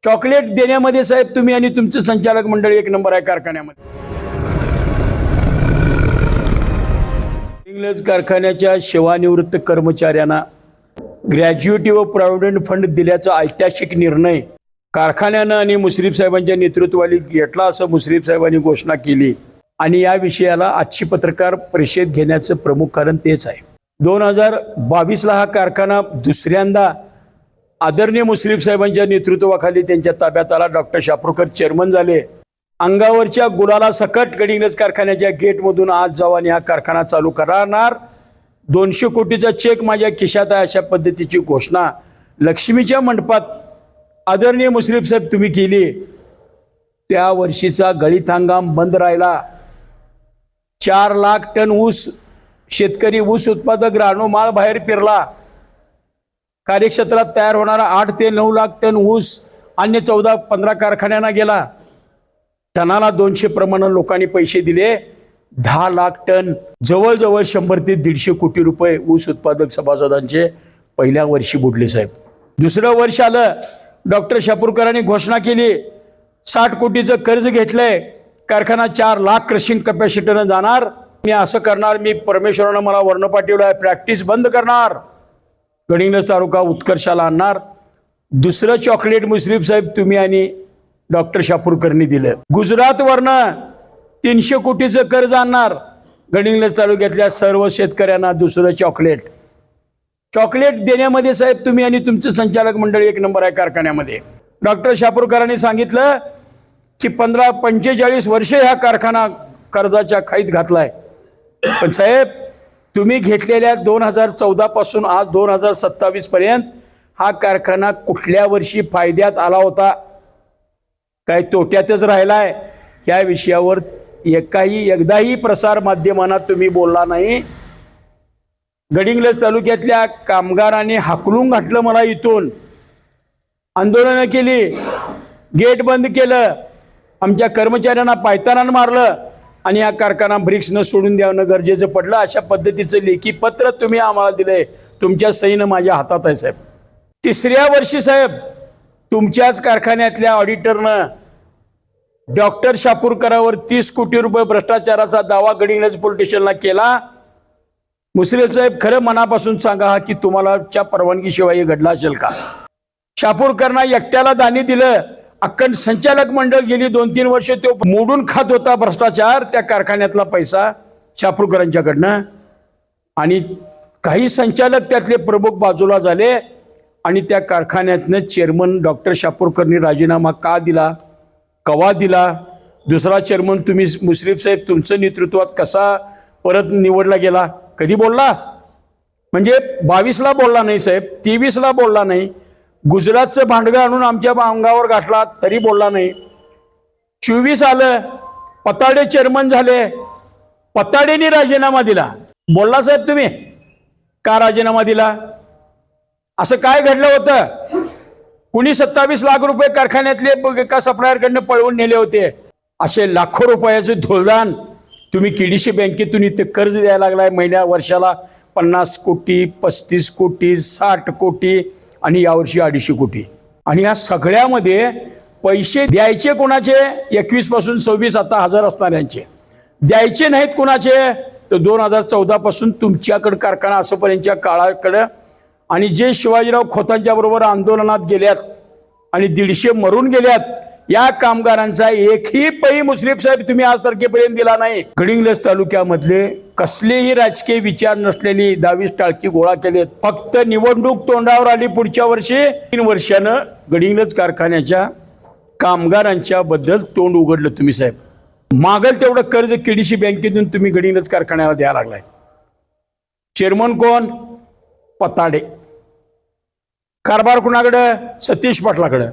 Chocolate देण्यामध्ये साहेब तुम्ही आणि तुमचं संचालक मंडळ एक नंबर आहे कारखान्यामध्ये। इंग्रज कारखान्याच्या सेवानिवृत्त कर्मचाऱ्यांना ग्रॅज्युएटी व प्रॉव्हिडंट फंड दिल्याचा ऐतिहासिक निर्णय कारखान्यानं आणि मुश्रीफ साहेबांच्या नेतृत्वाखाली घेतला असं मुश्रीफ साहेबांनी घोषणा केली आणि या विषयाला आजची पत्रकार परिषद घेण्याचं प्रमुख कारण तेच आहे। 2022ला हा कारखाना दुसऱ्यांदा आदरणीय मुश्रीफ साहेबांच्या नेतृत्वाखाली त्यांच्या ताब्यात आला। डॉक्टर शापूरकर चेअरमन झाले। अंगावरच्या गुलाला सकट गडिंग्लज कारखान्याच्या गेटमधून आज जाऊ आणि हा कारखाना चालू करणार, 200 कोटीचा चेक माझ्या खिशात आहे अशा पद्धतीची घोषणा लक्ष्मीच्या मंडपात आदरणीय मुश्रीफ साहेब तुम्ही केली। त्या वर्षीचा गळीत हंगाम बंद राहिला। 4 लाख टन ऊस शेतकरी ऊस उत्पादक रानोमाळ बाहेर फिरला। कार्यक्षेत्रात तयार होणारा 8 ते 9 लाख टन ऊस अन्य 14-15 कारखान्यांना गेला। टनाला 200 प्रमाणे लोकांनी पैसे दिले। 10 लाख टन जवळजवळ 100 ते 150 कोटी रुपये ऊस उत्पादक सभासदांचे पहिल्या वर्षी बुडले साहेब। दुसरं वर्ष आलं, डॉक्टर शापूरकरांनी घोषणा केली 60 कोटीचं कर्ज घेतलंय, कारखाना 4 लाख क्रशिंग कॅपॅसिटीनं जाणार। मी असं करणार, मी परमेश्वरानं मला वर्ण पाठवलं आहे, प्रॅक्टिस बंद करणार, गडिंग्लज तालुका उत्कर्षाला आणणार। दुसरं चॉकलेट मुश्रीफ साहेब तुम्ही आणि डॉक्टर शापूरकरांनी दिलं। गुजरातवरनं 300 कोटीचं कर्ज आणणार, गडिंग्लज तालुक्यातल्या सर्व शेतकऱ्यांना दुसरं चॉकलेट देण्यामध्ये साहेब तुम्ही आणि तुमचं संचालक मंडळ एक नंबर आहे कारखान्यामध्ये। डॉक्टर शापूरकरांनी सांगितलं की 45 वर्षे हा कारखाना कर्जाच्या खाईत घातलाय, पण साहेब तुम्ही घेतलेल्या 2014 पासून आज 2027 पर्यंत हा कारखाना कुठल्या वर्षी फायद्यात आला होता, काय तोट्यातच राहिलाय, या विषयावर एकदाही प्रसार माध्यमांना तुम्ही बोलला नाही। गडिंग्लज तालुक्यातल्या कामगारांनी हाकलून घातलं, मला इथून आंदोलनं केली, गेट बंद केलं, आमच्या कर्मचाऱ्यांना पायताना मारलं आणि हा कारखाना ब्रिक्सनं सोडून द्यावं गरजेचं पडलं। अशा पद्धतीचं लेखी पत्र तुम्ही आम्हाला दिलंय, तुमच्या सहीनं माझ्या हातात आहे साहेब। तिसऱ्या वर्षी साहेब तुमच्याच कारखान्यातल्या ऑडिटरनं डॉक्टर शापूरकरावर 30 कोटी रुपये भ्रष्टाचाराचा दावा गडिंग्लज पोलीस स्टेशनला केला। मुश्रीफ साहेब खरं मनापासून सांगा की तुम्हालाच्या परवानगीशिवाय हे घडलं असेल का? शापूरकरांना एकट्याला दाणी दिलं, अखंड संचालक मंडळ गेली 2-3 वर्ष तो मोडून खात होता भ्रष्टाचार, त्या कारखान्यातला पैसा शापूरकरांच्याकडनं। आणि काही संचालक त्यातले प्रमुख बाजूला झाले आणि त्या कारखान्यातनं चेअरमन डॉक्टर शापूरकरांनी राजीनामा का दिला, कवा दिला? दुसरा चेअरमन तुम्ही मुश्रीफ साहेब तुमचं नेतृत्वात कसा परत निवडला गेला, कधी बोलला? म्हणजे 22ला बोलला नाही साहेब, 23ला बोलला नाही, गुजरातचं भांडगं आणून आमच्या अंगावर गाठला तरी बोलला नाही। 24 आलं, पताडे चेअरमन झाले, पताडेनी राजीनामा दिला, बोलला साहेब तुम्ही? का राजीनामा दिला? असं काय घडलं होतं? कुणी 27 लाख रुपये कारखान्यातले एका सप्लायरकडनं पळवून नेले होते। असे लाखो रुपयाचे धोळदान तुम्ही केडीसी बँकेतून इथे कर्ज द्यायला लागलाय, महिन्या वर्षाला 50 कोटी, 35 कोटी, 60 कोटी आणि यावर्षी 250 कोटी। आणि या सगळ्यामध्ये पैसे द्यायचे कोणाचे? 21 पासून 26 आता हजार असणाऱ्यांचे द्यायचे नाहीत कोणाचे? तर 2014 पासून तुमच्याकडे कारखाना असोपर्यंतच्या काळाकडं आणि जे शिवाजीराव खोतांच्या बरोबर आंदोलनात गेल्यात आणि 150 मरून गेल्यात, या कामगारांचा एकही पै मुश्रीफ साहेब तुम्ही आज तारखेपर्यंत दिला नाही। गडिंग्लज तालुक्यामधले कसलेही राजकीय विचार नसलेली 22 टाळकी गोळा केलेत। फक्त निवडणूक तोंडावर आली पुढच्या वर्षी 3 वर्षानं गडिंग्लज कारखान्याच्या कामगारांच्या बद्दल तोंड उघडलं तुम्ही साहेब। मागल तेवढं कर्ज केडीसी बँकेतून तुम्ही गडिंग्लज कारखान्याला द्यायला लागलाय। चेअरमन कोण? पताडे। कारभार कुणाकडं? सतीश पाटलाकडं।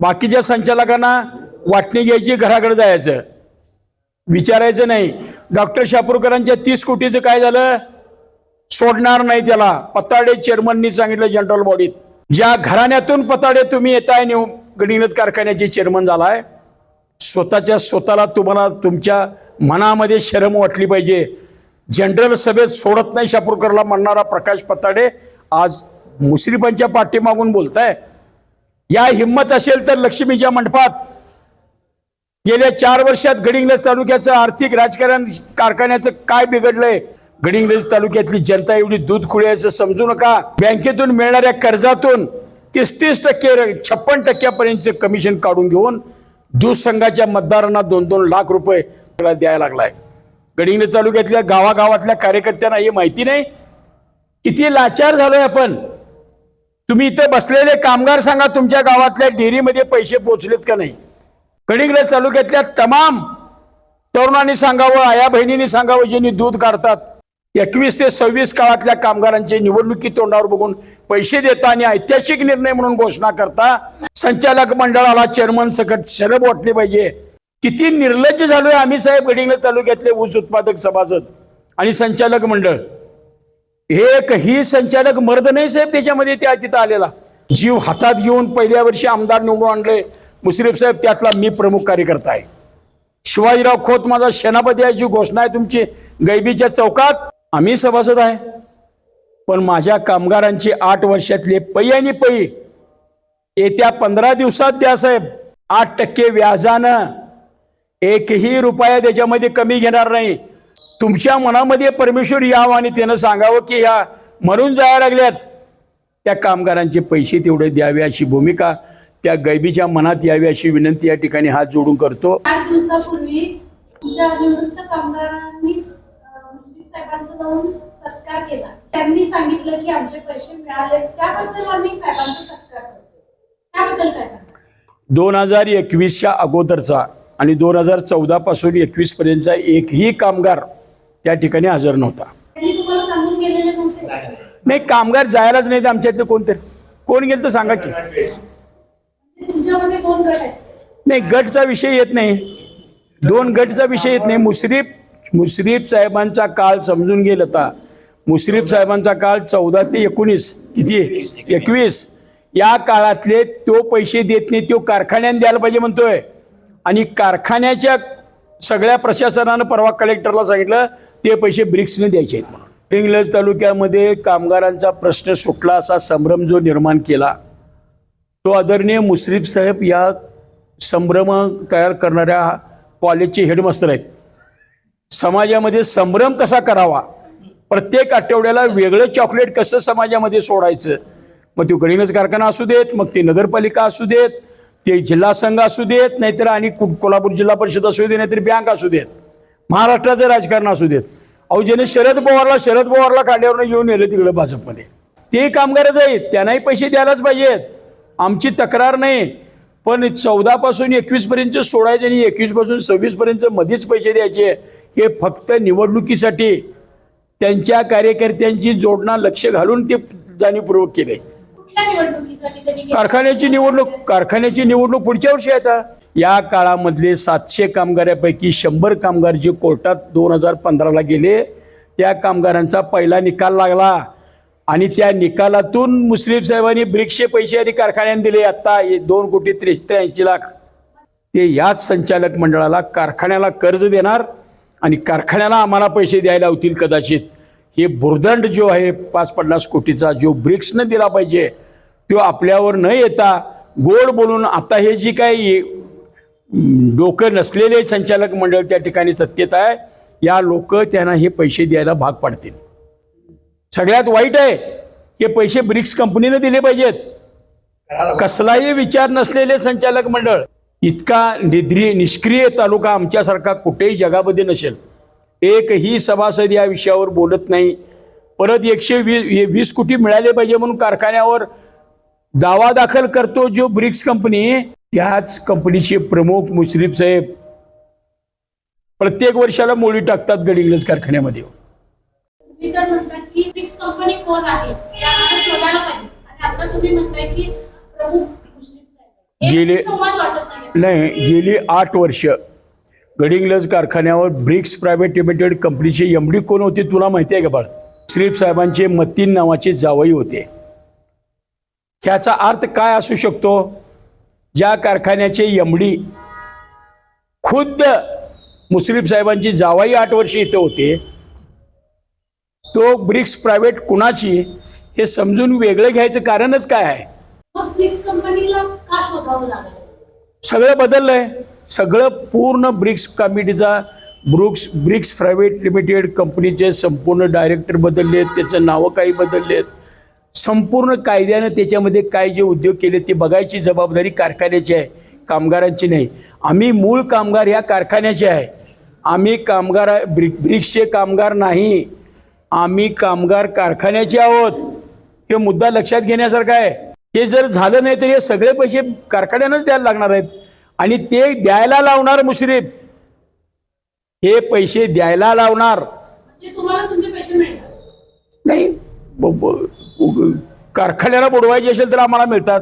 बाकीच्या संचालकांना वाटणी घ्यायची, घराकडे जायचं, विचारायचं नाही। डॉक्टर शापूरकरांच्या 30 कोटीचं काय झालं? सोडणार नाही त्याला, पताडे चेअरमननी सांगितलं जनरल बॉडीत। ज्या घराण्यातून पताडे तुम्ही येताय गडिंग्लज कारखान्याचे चेअरमन झालाय, स्वतःला तुम्हाला तुमच्या मनामध्ये शरम वाटली पाहिजे। जनरल सभेत सोडत नाही शापूरकरला म्हणणारा प्रकाश पताडे आज मुश्रीफांच्या पाठीमागून बोलताय। या हिंमत असेल तर लक्ष्मीच्या मंडपात गेल्या 4 वर्षात गडिंग्लज तालुक्याचं आर्थिक राजकारण कारखान्याचं काय बिघडलंय, गडिंग्लज तालुक्यातली जनता एवढी दूध खुळी असं समजू नका. बँकेतून मिळणाऱ्या कर्जातून 30% 56% कमिशन काढून घेऊन दूध संघाच्या मतदारांना 2-2 लाख रुपये द्यायला लागलाय. गडिंग्लज तालुक्यातल्या गावागावातल्या कार्यकर्त्यांना हे माहिती नाही किती लाचार झालोय आपण. तुम्ही इथे बसलेले कामगार सांगा तुमच्या गावातल्या डेअरीमध्ये पैसे पोहोचलेत का नाही. गडिंग्लज तालुक्यातल्या तमाम तरुणांनी सांगावं, आया बहिणींनी सांगावं, ज्यांनी दूध काढतात, 21 ते 26 काळातल्या कामगारांचे निवडणुकी तोंडावर बघून पैसे देता आणि ऐतिहासिक निर्णय म्हणून घोषणा करता संचालक मंडळाला चेअरमन सकट शरब वाटली पाहिजे. किती निर्लज्ज झालोय आम्ही साहेब. गडिंग्लज तालुक्यातले ऊस उत्पादक सभासद आणि संचालक मंडळ, एकही संचालक मर्द नाही साहेब त्याच्यामध्ये. त्या तिथं आलेला जीव हातात घेऊन पहिल्या वर्षी आमदार निवडून आणले मुश्रीफ साहेब, त्यातला मी प्रमुख कार्यकर्ता आहे. शिवाजीराव खोत माझा सेनापती आहे, जी घोषणा आहे तुमची गैबीच्या चौकात, आम्ही सभासद आहे. पण माझ्या कामगारांची 8 वर्षातले पै आणि पै येत्या 15 दिवसात द्या साहेब. 8% व्याजानं, एकही रुपया त्याच्यामध्ये कमी घेणार नाही. तुमच्या मनामध्ये परमेश्वर यावं आणि त्यानं सांगावं की ह्या मरून जायला लागल्यात, त्या कामगारांचे पैसे तेवढे द्यावे अशी भूमिका त्या गैबीच्या मनात यावी अशी विनंती या ठिकाणी हात जोडून करतो. 8 दिवसापूर्वी तुमच्या निवृत्त कामगारांनीच मुश्रीफ साहेबांचा जाऊन सत्कार केला. त्यांनी सांगितलं की आमचे पैसे मिळाले, त्याबद्दल आम्ही साहेबांचा सत्कार करतो. त्याबद्दल काय सांगा. 2021च्या अगोदरचा आणि 2014 पासून 21 पर्यंतचा एकही कामगार त्या ठिकाणी हजर नव्हता. त्यांनी तुम्हाला सांगून गेलेले नव्हते. नाही, कामगार जायलाच नाही. आमच्यातले कोणतरी कोण गेलं तर सांगा की. तुमच्यामध्ये 2 गट आहेत. नाही, गटचा विषय येत नाही. 2 गटचा विषय येत नाही. मुश्रीफ साहेबांचा काळ समजून गेला होता. मुश्रीफ साहेबांचा काळ 14 ते 19 किती 21 या काळातले तो पैसे देत नाही, तो कारखान्याने द्यायला पाहिजे म्हणतोय. आणि कारखान्याच्या सगळ्या प्रशासनानं परवा कलेक्टरला सांगितलं ते पैसे ब्रिक्सने द्यायचे आहेत म्हणून. गडिंग्लज तालुक्यामध्ये कामगारांचा प्रश्न सुटला असा संभ्रम जो निर्माण केला तो आदरणीय मुश्रीफ साहेब या संभ्रम तयार करणाऱ्या कॉलेजचे हेडमास्टर आहेत. समाजामध्ये संभ्रम कसा करावा, प्रत्येक आठवड्याला वेगळं चॉकलेट कसं समाजामध्ये सोडायचं, मग तो गडिंग्लज कारखाना असू देत, मग ते नगरपालिका असू देत, ते जिल्हा संघ असू देत, नाहीतर आणि कोल्हापूर जिल्हा परिषद असू दे, नाहीतर बँक असू देत, महाराष्ट्राचं राजकारण असू देत. अहो ज्याने शरद पवारला काढल्यावर घेऊन नेलं तिकडे भाजपमध्ये, ते कामगारच आहेत, त्यांनाही पैसे द्यायलाच पाहिजेत. आमची तक्रार नाही, पण 14 पासून 21 पर्यंत सोडायचे आणि 21 पासून 26 पर्यंत मध्येच पैसे द्यायचे. हे फक्त निवडणुकीसाठी त्यांच्या कार्यकर्त्यांची जोडणं लक्ष घालून ते जाणीवपूर्वक केले. कारखान्याची निवडणूक पुढच्या वर्षी आहे. या काळामधले 700 कामगारापैकी 100 कामगार जे कोर्टात 2015ला गेले, त्या कामगारांचा पहिला निकाल लागला आणि त्या निकालातून मुश्रीफ साहेबांनी ब्रिक्सचे पैसे आणि कारखान्याने दिले. आता 2,83,00,000 ते याच संचालक मंडळाला कारखान्याला कर्ज देणार आणि कारखान्याला आम्हाला पैसे द्यायला होतील कदाचित. हे भुर्दंड जो आहे 5-50 कोटीचा जो ब्रिक्सनं दिला पाहिजे तो आपल्यावर न येता गोड बोलून आता हे जी काही डोकं नसलेले संचालक मंडळ त्या ठिकाणी सत्तेत आहे, या लोक त्यांना हे पैसे द्यायला भाग पाडतील. सगळ्यात वाईट आहे हे पैसे ब्रिक्स कंपनीने दिले पाहिजेत. कसलाही विचार नसलेले संचालक मंडळ, इतका निष्क्रिय तालुका आमच्यासारखा कुठेही जगामध्ये नसेल. एकही सभासद या विषयावर बोलत नाही. परत 120 कोटी मिळाले पाहिजे म्हणून कारखान्यावर दावा दाखल करतो जो ब्रिक्स कंपनी. त्याच कंपनीचे प्रमुख मुश्रीफ साहेब प्रत्येक वर्षाला मोडी टाकतात गडिंग्लज कारखान्यामध्ये. तुम्ही तर म्हणता की ब्रिक्स कंपनी कोण आहे त्याला शोधायला पाहिजे, आणि आता तुम्ही म्हणताय की प्रमुख मुश्रीफ साहेब. गेली 8 वर्ष गडिंग्लज कारखान्यावर ब्रिक्स प्रायव्हेट लिमिटेड कंपनीचे MD कोण होते तुला माहिती आहे का बाळ? मुश्रीफ साहेबांचे मतीन नावाचे जावई होते. ह्याचा अर्थ काय असू शकतो? ज्या कारखान्याचे MD खुद्द मुश्रीफ साहेबांची जावई 8 वर्ष इथे होते, तो ब्रिक्स प्रायव्हेट कुणाची हे समजून वेगळं घ्यायचं कारणच काय आहे? मग ब्रिक्स कंपनीला का शोधावं लागलं? सगळं बदललंय. सगळं पूर्ण ब्रिक्स कमिटीचा ब्रिक्स प्रायव्हेट लिमिटेड कंपनीचे संपूर्ण डायरेक्टर बदललेत, त्याचं नावं काही बदललेत. संपूर्ण कायद्यानं त्याच्यामध्ये काय जे उद्योग केले ते बघायची जबाबदारी कारखान्याची आहे, कामगारांची नाही. आम्ही मूळ कामगार ह्या कारखान्याचे आहे. आम्ही ब्रिक्सचे कामगार नाही, आम्ही कामगार कारखान्याचे आहोत. हे मुद्दा लक्षात घेण्यासारखा आहे. हे जर झालं नाही तर हे सगळे पैसे कारखान्यानंच द्यायला लागणार आहेत आणि ते द्यायला लावणार मुश्रीफ. हे पैसे द्यायला लावणार म्हणजे तुम्हाला तुमचे पैसे मिळणार नाही. कारखान्याला बुडवायचे असेल तर आम्हाला मिळतात.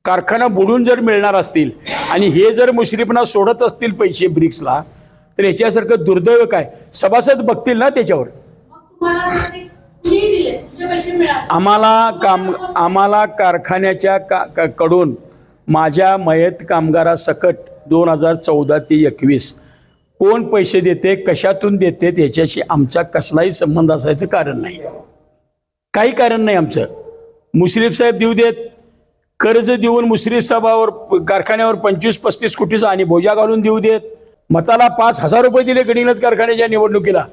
कारखाना बुडून जर मिळणार असतील आणि हे जर मुश्रीफना सोडत असतील पैसे ब्रिक्सला, तर याच्यासारखं दुर्दैव काय? सभासद बघतील ना त्याच्यावर. मग तुम्हाला ते कुणी दिले तुमचे पैसे मिळाले? आम्हाला कारखान्याच्या कडून माझ्या मयत कामगारासकट 2014 ते 21 कोण पैसे देते, कशातून देते, त्याच्याशी आमचा कसलाही संबंध असायचं कारण नाही. काही कारण नाही आमचं. मुश्रीफ साहेब देऊ देत, कर्ज देऊन मुश्रीफ साहेबावर कारखान्यावर 25-35 कोटीचा आणि बोजा घालून देऊ देत. मताला 5,000 रुपये दिले गडिंग्लज कारखान्याच्या निवडणुकीला.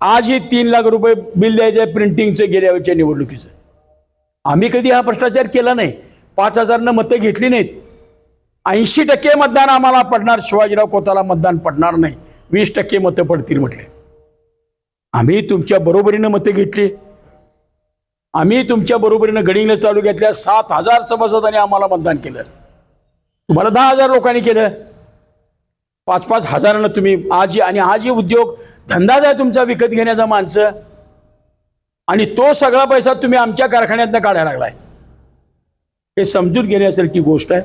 आजही 3 लाख रुपये बिल द्यायचं आहे प्रिंटिंगचं गेल्या वेळच्या निवडणुकीचं. आम्ही कधी हा भ्रष्टाचार केला नाही. 5,000 मतं घेतली नाहीत. 80% मतदान आम्हाला पडणार, शिवाजीराव खोताला मतदान पडणार नाही. 20% मतं पडतील म्हटले. आम्ही तुमच्या बरोबरीनं मतं घेतली. आम्ही तुमच्या बरोबरीनं गडिंग्लज तालुक्यातल्या 7,000 सभासदांनी आम्हाला मतदान केलं. तुम्हाला 10,000 लोकांनी केलं. 5-5 हजारानं तुम्ही आजही उद्योग धंदाच आहे तुमचा विकत घेण्याचा माणसं, आणि तो सगळा पैसा तुम्ही आमच्या कारखान्यातनं काढायला लागलाय. हे समजून घेण्यासारखी गोष्ट आहे.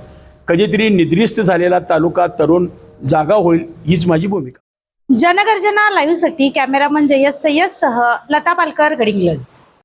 कधीतरी निद्रिस्त झालेला तालुका तरुण जागा होईल, हीच माझी भूमिका. जनगर्जना लाईव्हसाठी कॅमेरामन जयस सय्यद सह लता पालकर, गडिंग्लज.